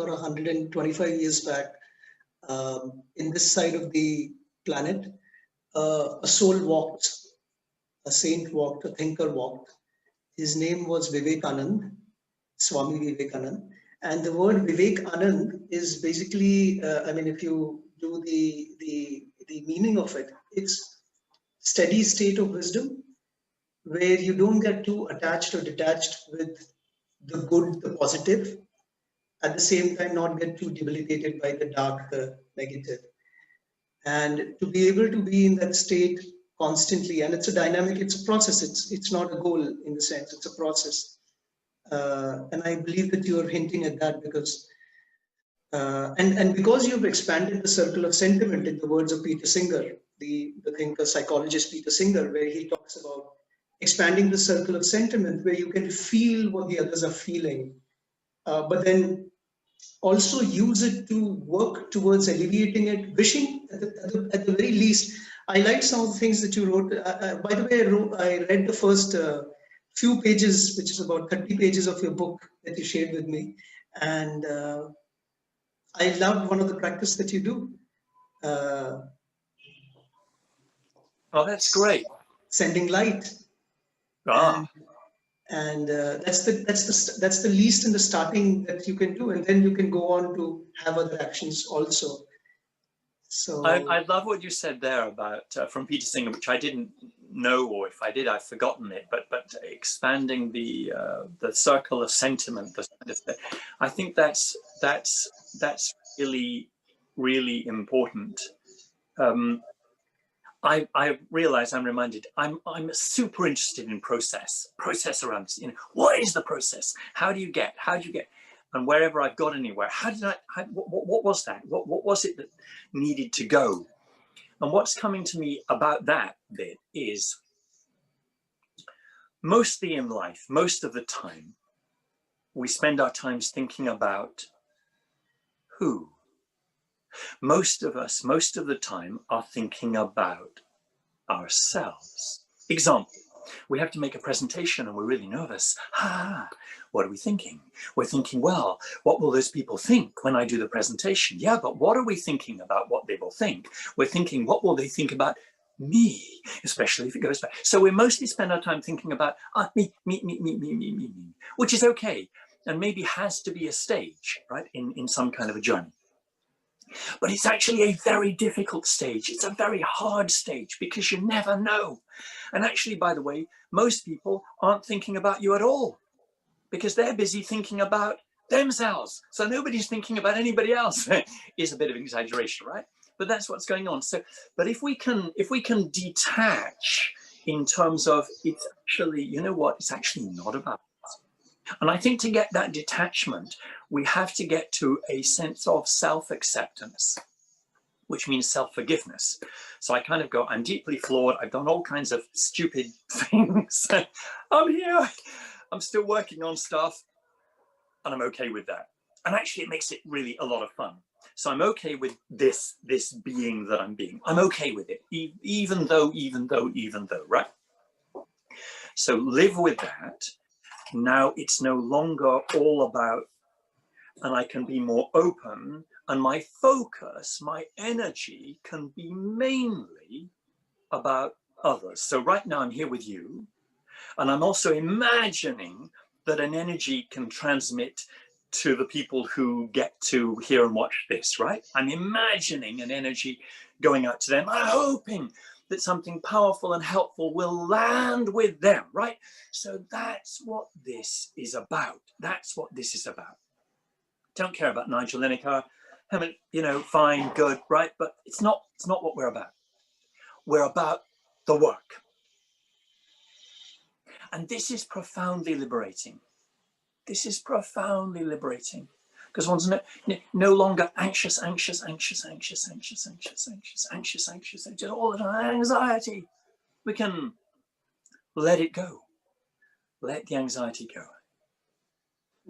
or 125 years back, in this side of the planet, a soul walked, a saint walked, a thinker walked. His name was Vivekanand, Swami Vivekanand. And the word Vivekanand is basically, I mean, if you do the meaning of it, it's steady state of wisdom, where you don't get too attached or detached with the good, the positive, at the same time not get too debilitated by the dark, the negative. And to be able to be in that state constantly, and it's a dynamic, it's a process, it's not a goal in the sense, it's a process. And I believe that you are hinting at that because, and because you've expanded the circle of sentiment in the words of Peter Singer, the thinker, psychologist Peter Singer, where he talks about expanding the circle of sentiment, where you can feel what the others are feeling, but then also use it to work towards alleviating it, wishing at the very least. I like some of the things that you wrote. By the way, I read the first few pages, which is about 30 pages of your book that you shared with me. And I loved one of the practice that you do. Oh, that's great. Sending light. And that's the least in the starting that you can do, and then you can go on to have other actions also. So I love what you said there about from Peter Singer, which I didn't know, or if I did, I've forgotten it. But expanding the circle of sentiment. I think that's really, really important. I realize, I'm reminded, I'm super interested in process around, what is the process? How do you get? And wherever I've got anywhere, what was that? What was it that needed to go? And what's coming to me about that bit is, mostly in life, most of the time, we spend our times thinking about who. Most of us, most of the time, are thinking about ourselves. Example, we have to make a presentation and we're really nervous. What are we thinking? We're thinking, well, what will those people think when I do the presentation? Yeah, but what are we thinking about what they will think? We're thinking, what will they think about me, especially if it goes back. So we mostly spend our time thinking about me, which is okay, and maybe has to be a stage, right, in some kind of a journey. But it's actually a very difficult stage. It's a very hard stage because you never know. And actually, by the way, most people aren't thinking about you at all because they're busy thinking about themselves. So nobody's thinking about anybody else. Is a bit of an exaggeration, right? But that's what's going on. So, but if we can detach in terms of, it's actually, you know what, it's actually not about. And I think to get that detachment, we have to get to a sense of self-acceptance, which means self-forgiveness. So I kind of go, I'm deeply flawed. I've done all kinds of stupid things. I'm here. I'm still working on stuff. And I'm okay with that. And actually, it makes it really a lot of fun. So I'm okay with this being that I'm being. I'm okay with it, even though, right? So live with that. Now it's no longer all about, and I can be more open, and my focus, my energy can be mainly about others. So right now I'm here with you, and I'm also imagining that an energy can transmit to the people who get to hear and watch this, right? I'm imagining an energy going out to them. I'm hoping that something powerful and helpful will land with them, right? So that's what this is about. That's what this is about. Don't care about Nigel Linacre. I mean, you know, fine, good, right? But it's not what we're about. We're about the work. And this is profoundly liberating. This is profoundly liberating. Because one's no longer anxious, all the time, anxiety. We can let it go. Let the anxiety go.